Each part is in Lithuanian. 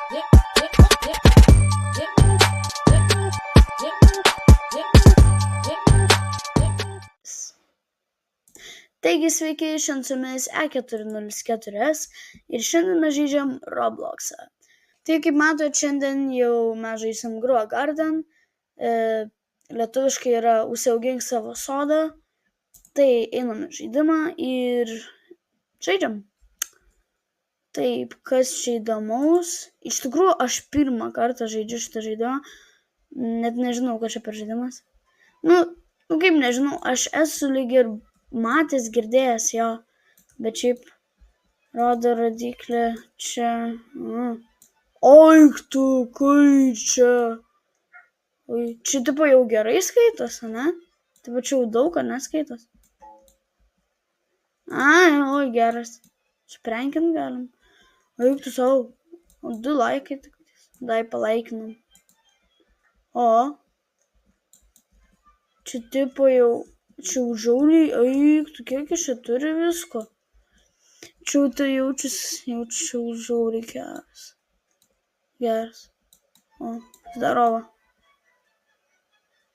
Taigi sveiki, šiandien su jumis E404S ir šiandien mes žaidžiam Robloxą. Tai kaip matot, šiandien jau mes žaisim Grow a Garden, lietuviškai yra užsiaugink savo sodą. Tai einam į žaidimą ir žaidžiam. Taip, kas čia įdomaus? Iš tikrųjų, aš pirmą kartą žaidžiu šitą žaidimą, net nežinau, kas čia per žaidimas. Nu kaip nežinau, aš esu lyg ir matęs, girdėjęs jo, bet šiaip rodo rodiklį čia. Oi, tu, kai čia. Oi, čia tipo jau gerai skaitos, ne? Tipo čia jau daug, ar neskaitos? Ai, oi, geras. Sprenkint galim. Oi, tu savo. 2 laikai tik. Dai palaikinam. O. Čia tipo jau. Čia jau žiauriai. Ai, tu kiek iš čia turi visko. Čia jau tai jaučiasi žiauriai geras. Geras. O, zdarova.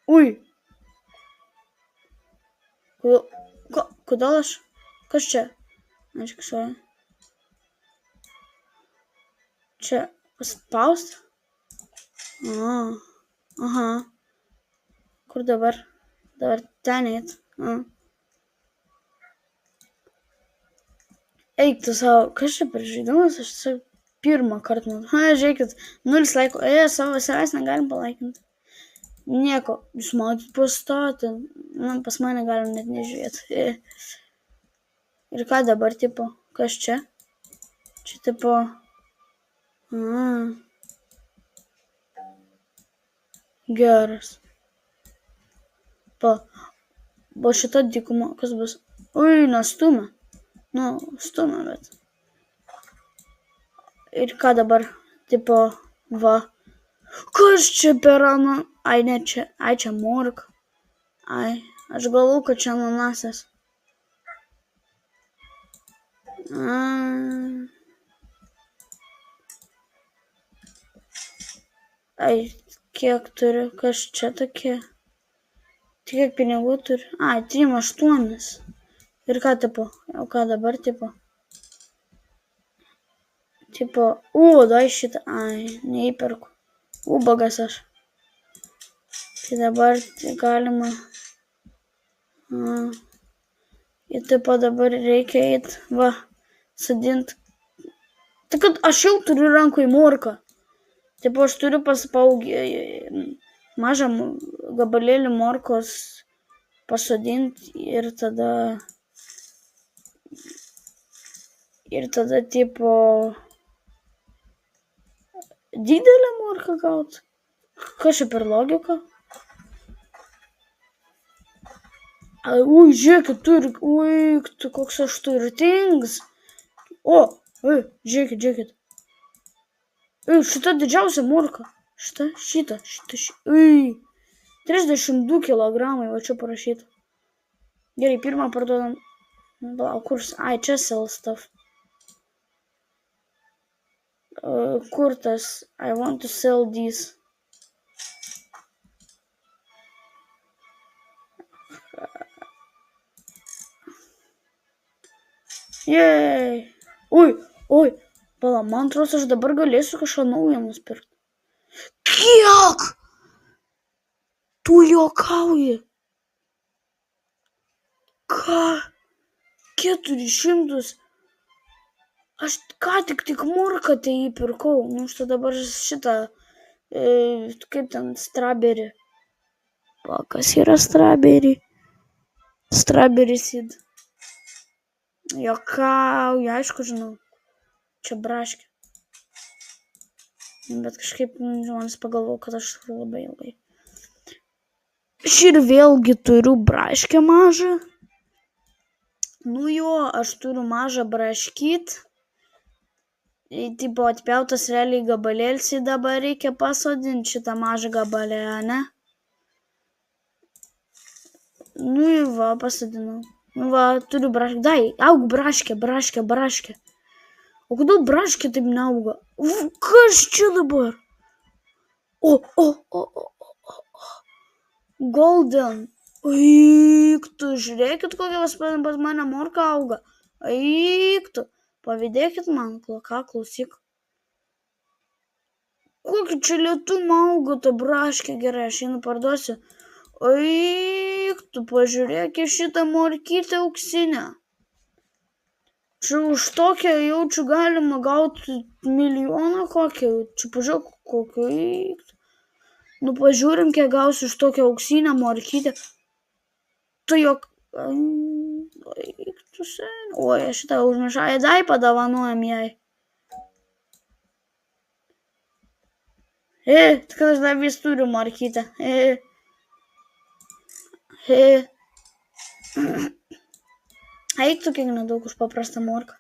Ui. Kodėl aš? Kas čia? Nežiksuoju. Čia paspaust? Aha. Kur dabar? Dabar ten eit. Eik tu savo. Kas čia per žaidimas? Aš tiesiog pirmą kartą. Žiūrėkit. 0 laikų. Savo savęs negalim palaikinti. Nieko. Jūs matot pastatę. Pas mane galim net nežiūrėti. Ir ką dabar, tipo? Kas čia? Čia, tipo... Geras. Po šitą dykumą, kas bus? Ui, nestumia. Stumia, bet. Ir ką dabar? Tipo, va. Kas čia per Ai, ne čia. Ai, čia morka. Ai, aš galvoju, kad čia ananasas. Ai, kiek turiu? Kas čia tokie? Kiek pinigų turi? Ai, 3,8. Ir ką, tipo? O ką dabar, tipo? Tipo, dai šitą. Ai, neįperku. Ubagas aš. Tai dabar galima. Ir tipo dabar reikia eit, va, sadint. Tai kad aš jau turiu rankoj morką. Tipo, aš turiu mažą gabalėlį morkos pasodinti ir tada, tipo, didelę morką gaut. Kas čia per logika? Ui, žiūrėkit, turi, koks aš turtingas. Žiūrėkit. Šita didžiausia morka. Šita. 32 kilogramai, va čia parašyta. Gerai, pirmą parduodam. Kurs, čia sell stuff. Kur tas? I want to sell these. Jei. Ui. Pala, man atrodo, aš dabar galėsiu kažką naują nusipirkti. Kiek? Tu juokauji? Ką? 400? Aš ką tik morką tai įpirkau. Štai dabar šitą, kaip ten, strawberry. Kas yra strawberry? Strawberry seed. Juokauju, aišku, žinau. Čia braškė. Bet kažkaip žmonės pagalvojo, kad aš labai ilgai. Ir vėlgi turiu braškę mažą. Aš turiu mažą braškyt. Tipo atpjautas realiai gabalėlis, dabar reikia pasodinti šitą mažą gabalėlę, ne? Va, pasodinau. Va, turiu braškę. Dai, aug braškę. O kodėl braškė taip neauga? Kas čia dabar? O. Golden. Eik tu, žiūrėkit, kokia pas mane morka auga. Eik tu, pavydėkit man, ką klausyk. Kokį čia lietumą auga ta braškė, gerai, aš einu parduosiu. Eik tu, pažiūrėk į šitą morkytę auksinę. Čia už tokią jaučiu galima gauti milijoną kokį. Čia pažiūrėk kokį. Eik tu. Nu pažiūrim, kiek gausiu už tokią auksinę morkytę. Tu jok... Eik tu sen. Oi, aš šitą užmiršau. Dai padovanojam jai. Tik aš dar vis turiu morkytę. Eik tu, kiek nedaug už paprastą morką.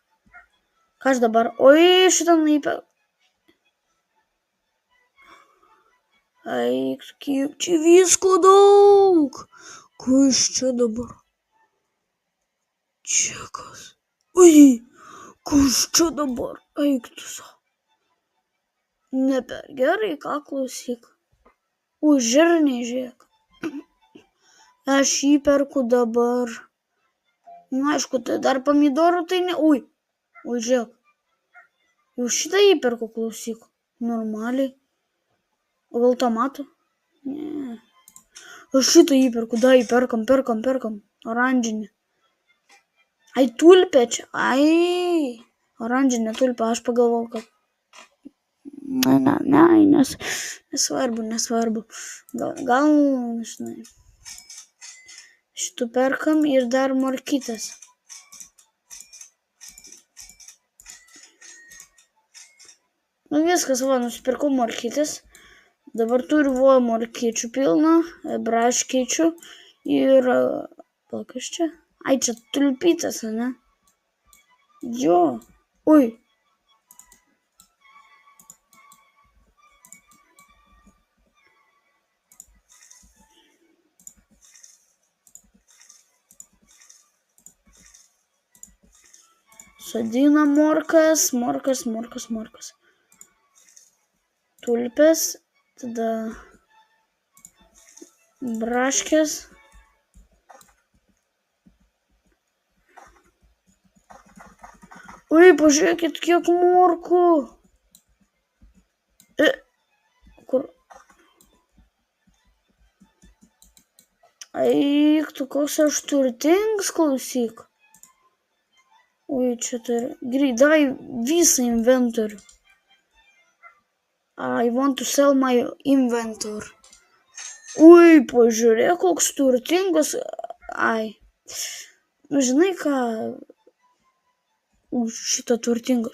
Ką aš dabar? Oi, šitą naipę. Eik tu, kiek čia visko daug. Kas čia dabar? Čia kas? Oi, kas čia dabar? Eik tu savo. Ne per gerai, ką klausyk. Žirniai, žiūrėk. Aš jį perku dabar. Na, aišku, tai dar pomidorų tai ne... Žiūrėk. Jau šitą jį perku, klausyk. Normaliai. O gal tomatų? Ne. Aš šitą jį perku, jį perkam. Oranžinį. Ai, tulpė čia. Oranžinė tulpė, aš pagalvojau, kad... Ne, nesvarbu. Gal, žinai. Šitų perkam ir dar morkytės. Nu viskas, nusipirkau morkytės. Dabar turiu morkyčių pilną, braškyčių ir... Kas čia? Ai, čia tulpytės, ne? Jo. Sodina morkas. Tulpės, tada braškės. Pažiūrėkit, kiek morkų. Kur? Eik tu, koks aš turtingas, klausyk. Čia tai greit, davai visą inventorių. I want to sell my inventory. Pažiūrėk, koks turtingas. Nu, žinai ką? Šitą turtingą.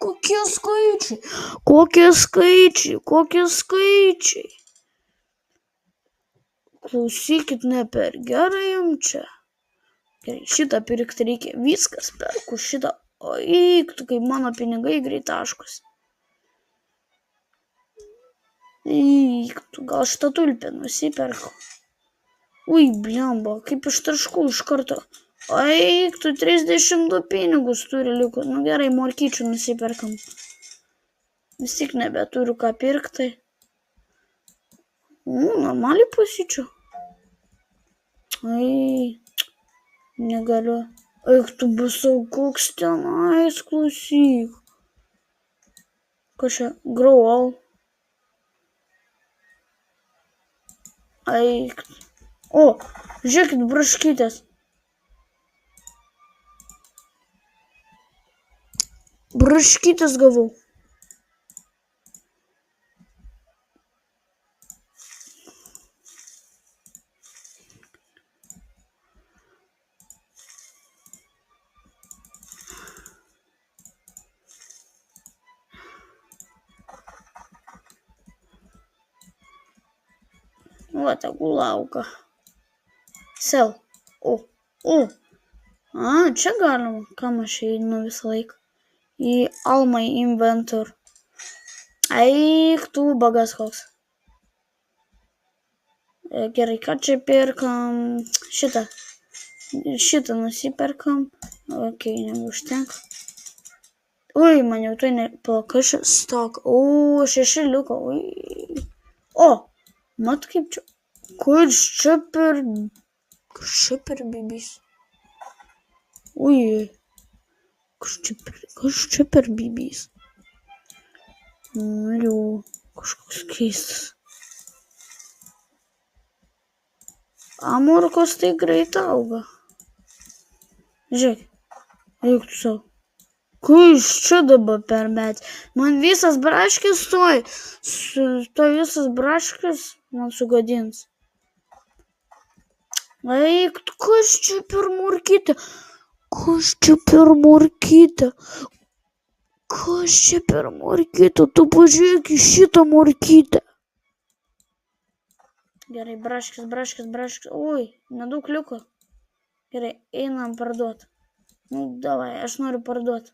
Kokie skaičiai. Klausykit, ne per gerai jums čia. Gerai, šitą pirkti reikia. Viskas perku šitą. Eik tu, kaip mano pinigai greit taškus. Eik tu, gal šitą tulpę nusiperku. Blemba, kaip iš taškų iš karto. Eik tu, 32 pinigus turi liku. Nu gerai, morkyčių nusiperkam. Vis tik nebeturiu ką pirkti. Normaliai pasičiu. Negaliu. Eik tu, basau, koks tenais, klausyk. Kas čia? Grow all. Eik. Žiūrėkit, braškytės. Braškytės gavau. Tegul lauka. Sell. Čia galima. Kam aš einu visą laiką? Į all my inventory. Eik tu, bagas koks. Gerai, ką čia perkam? Šitą nusiperkam. Neužtenka. Ui, man jau tai ne... Palauk, stok. 6 liko. Ui. O, mat kaip čia. Kas čia per bibys? Ui. Kas čia per bibys? Jau, kažkoks keistas. Morkos tai greit auga. Žiūrėk, eik tu savo. Kas čia dabar per medį? Man visas braškis tuoj. Visas braškis man sugadins. Eik, kas čia per morkytė? Kas čia per morkytė? Kas čia per morkytė? Tu pažiūrėk į šitą morkytę. Gerai, braškis. Ui, nedaug liko. Gerai, einam parduot. Davai, aš noriu parduot.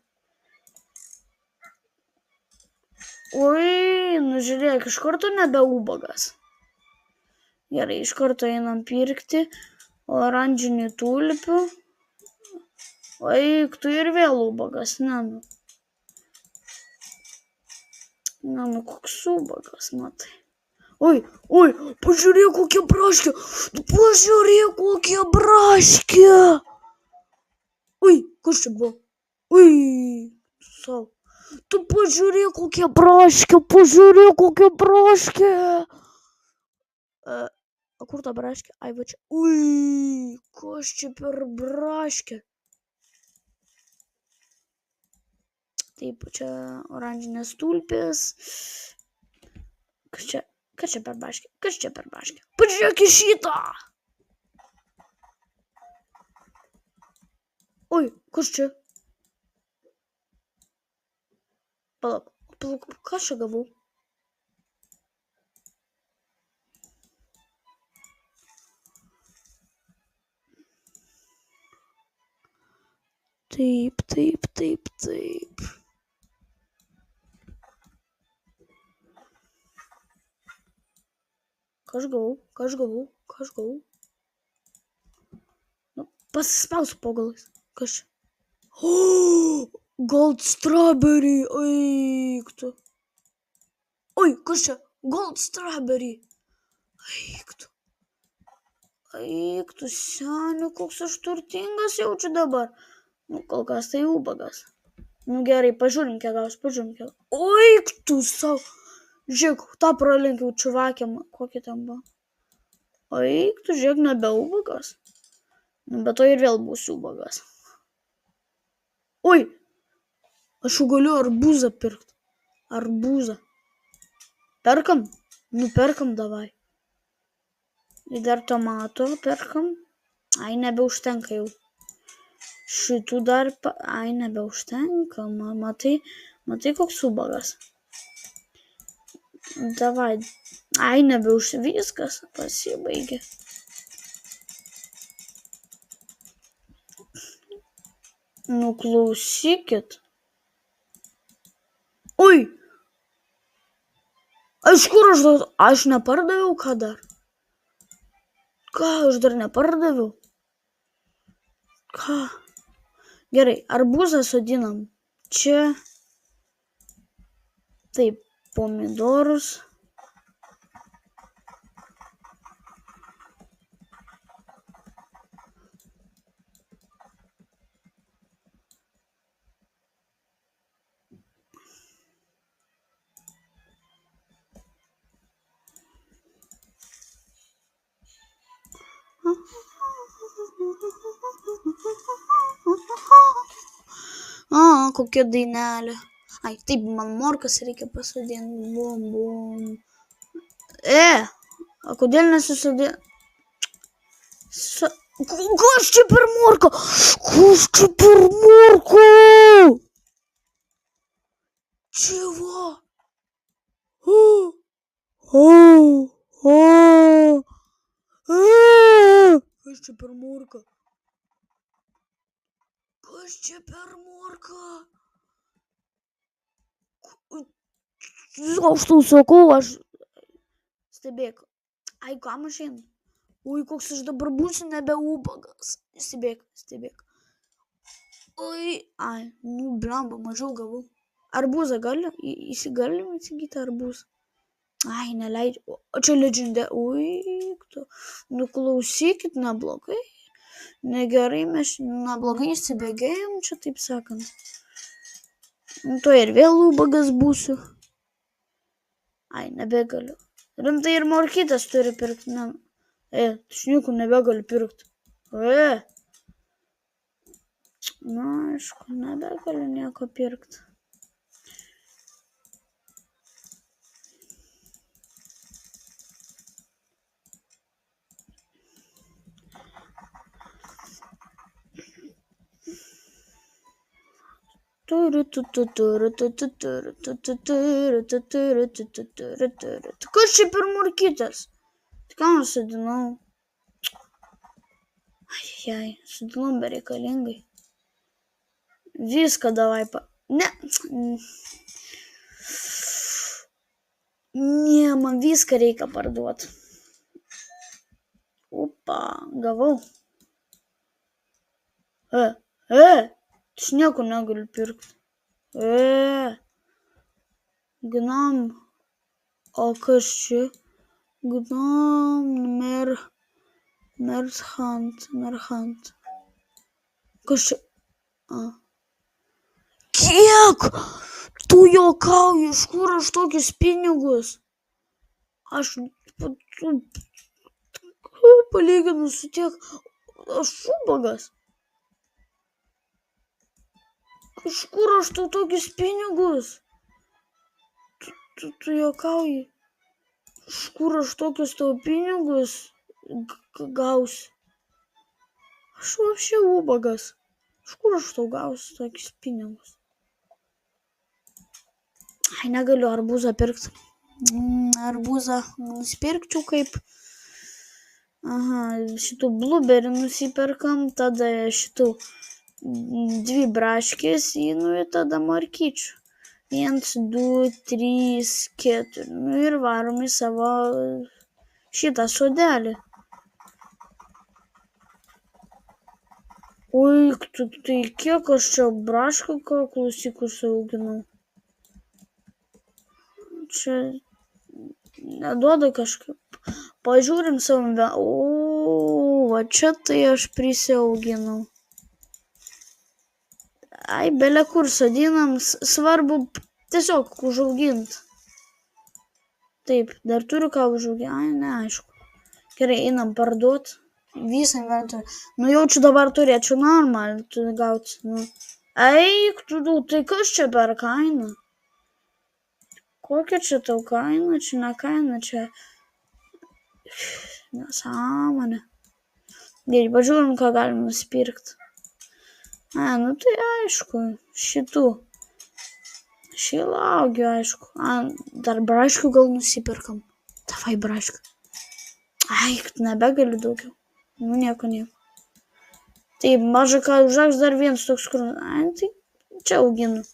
Ui, žiūrėk, iš karto nebe ubagas. Gerai, iš karto einam pirkti oranžinių tulpių. Eik, tu ir vėl ubagas, nenu, koks ubagas, matai. Oi, pažiūrėk kokie braškė. Ui, kas čia buvo? Ui, savo. Tu pažiūrėk kokie braškė. Kur ta braškė? Ai, va čia. Ui, kas čia per braškė? Taip, čia oranžinės tulpės. Kas čia per braškė? Pažiūrėk į šitą. Oi, kas čia? Palauk, ką čia gavau? Taip. Ką aš gavau? Pasispausiu po galais. Kas čia? Gold strawberry. Eik tu. Oi, kas čia? Gold strawberry. Eik tu, seniu, koks aš turtingas jaučiu dabar. Kol kas tai ubagas. Gerai, pažiūrim, kiek gaus. Eik tu savo. Žiūrėk, tą pralenkiau čuvakiam. Kokį ten buvo? Eik tu, žiūrėk, nebe ubagas. Bet to ir vėl būsiu ubagas. Oi, aš jau galiu arbūzą pirkti. Perkam? Perkam davai. Ir dar tomato perkam. Ai, nebeužtenka jau. Šitų dar... Ai, nebeužtenka. Matai, koks ubagas. Davai. Ai, viskas pasibaigė. Klausykit. Oi! Aš nepardaviau ką dar? Ką aš dar nepardaviau? Ką? Gerai, arbūzą sodinam. Čia. Taip, pomidorus. Kokia dainelė. Ai, taip, man morkas reikia pasodinti. Bum. Kodėl nesusidė? Kas čia per morką? Čia va. Kas čia per morką? Aš tau sakau, stebėk. Ai, kam aš einu? Ui, koks aš dabar būsiu nebe ubagas. Stebėk. Oi, ai, blemba, mažiau gavau. Arbūzą galim įsigyti arbūzą. Ai, neleidžiu. O čia legendė. Ui, klausykit, neblogai. Negerai, mes neblogai įsibėgėjom, čia taip sakant. To ir vėl ubagas būsiu. Ai, nebegaliu. Rimtai ir morkytės turi pirkti. Šniukų nebegaliu pirkti. Na, aišku, nebegaliu nieko pirkti. Kas čia per morkytės? Tik ką sudinau? Ai, sudinau bereikalingai. Viską davai Ne, man viską reikia parduoti. Opa, gavau. Aš nieko negaliu pirkti. Gnam. O kas čia? Gnam, merchant. Kas čia? Kiek? Tu juokauji, iš kur aš tokius pinigus? Aš palyginus su tiek, aš ubagas. Iš kur aš tau tokius pinigus? Tu juokauji. Iš kur aš tokius tau pinigus gausiu? Aš вообще ubagas. Iš kur aš tau gausiu tokius pinigus? Ai, negaliu arbūzą pirkti. Arbūzą nusipirkčiau kaip. Aha, šitų blueberry nusiperkam, tada šitų 2 braškės įnu ir tada morkyčių. 1, 2, 3, 4. Ir varom į savo šitą sodelį. Oi, tai kiek aš čia brašką klausykus auginau. Čia neduoda kažkaip. Pažiūrim savo. Va čia tai aš prisiauginau. Ai, belė kur sodinam, svarbu tiesiog užauginti. Taip, dar turiu ką užauginti. Ai, neaišku. Gerai, einam parduoti. Visą inventorių. Jaučiu dabar turėčiau normaliai gauti. Eik, tai kas čia per kaina? Kokia čia tau kaina? Čia ne kaina, čia nesąmonė. Gerai, pažiūrim, ką galim nusipirkti. Tai aišku, šitų. Šilaugių, aišku. Dar braškių gal nusipirkam. Davai braškių. Ai, nebegaliu daugiau. Nieko. Tai maža ką užaugs dar vienas toks kur. Ai, tai čia auginu.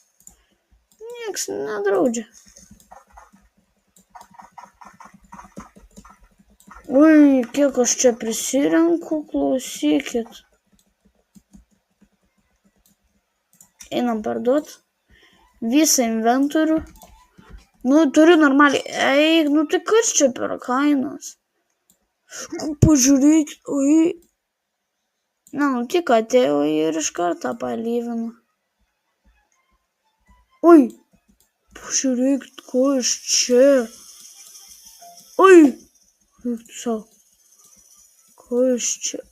Nieks nedraudžia. Ui, kiek aš čia prisirenku, klausykit. Einam parduoti. Visą inventorių. Turiu normaliai. Eik, tai kas čia per kainos? Pažiūrėkit, oi. Tik atėjo ir iš karto palyvino. Oi, pažiūrėkit, kas čia. Oi. Kas čia?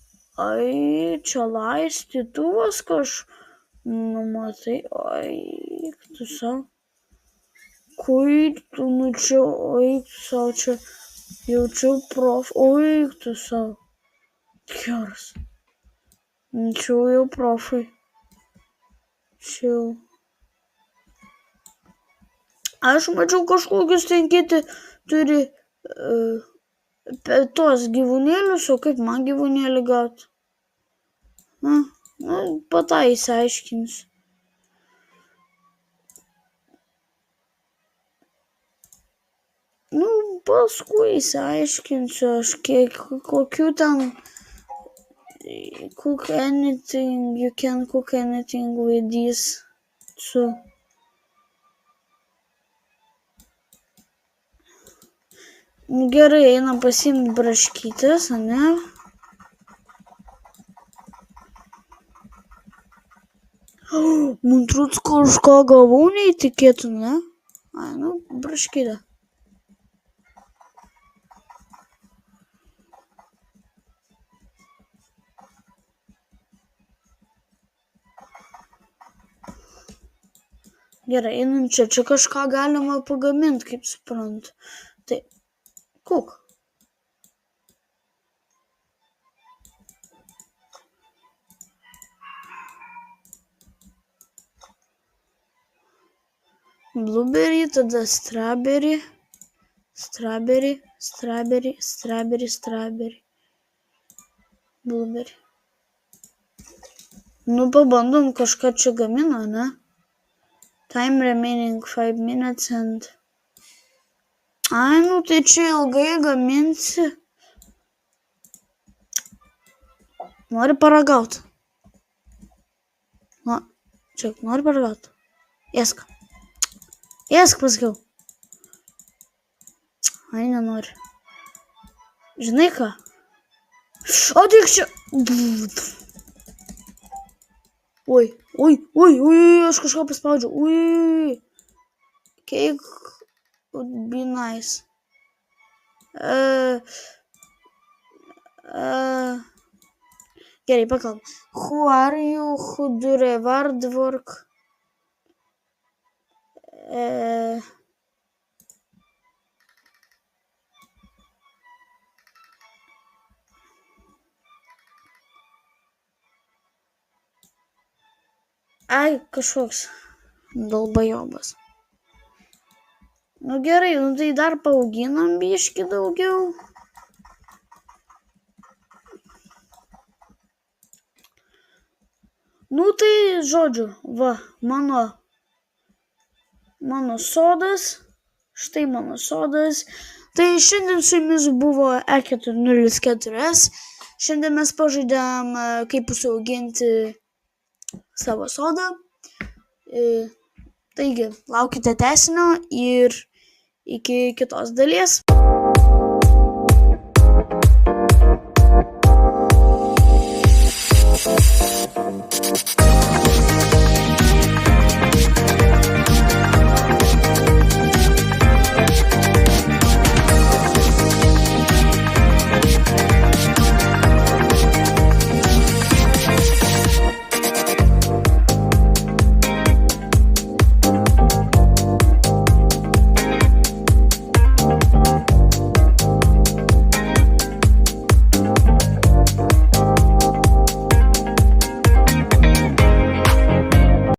Ai, čia laistytuvas matai, ai, tu savo. Kaip tu, čia, ai, tu savo, čia jaučiu oi, tu savo. Geras. Čia jau profai. Čia. Aš mačiau kažkokius kiti turi tuos gyvūnėlius, o kaip man gyvūnėlį gauti? Po tą įsiaiškinsiu. Paskui įsiaiškinsiu aš kokių ten cook anything, you can cook anything with these two. Gerai, einam pasiimti braškytes, ane? Man atrodo, kažką gavau neįtikėtina. Ai, braškytė. Gerai, einam čia. Čia kažką galima pagaminti, kaip suprantu. Tai, cook. Blueberry, tada strawberry. Blueberry. Pabandom kažką čia gamino, ne? Time remaining 5 minutes and... Ai, tai čia ilgai gaminsi. Nori paragauti? Čia, nori paragauti? Ėsk. Ėsk, pasakiau. Ai, nenori. Žinai ką? O, tik čia. Oi, aš kažką paspaudžiau. Oi. Cake would be nice. Gerai, pakalbam. Who are you? Who do reward work? Ai, kažkoks dalbajobas. Gerai, tai dar paauginam biškį daugiau. Tai, žodžiu, va, mano sodas. Štai mano sodas. Tai šiandien su jumis buvo E404S. Šiandien mes pažaidėm, kaip užsiauginti savo sodą. Taigi, laukite tęsinio ir iki kitos dalies.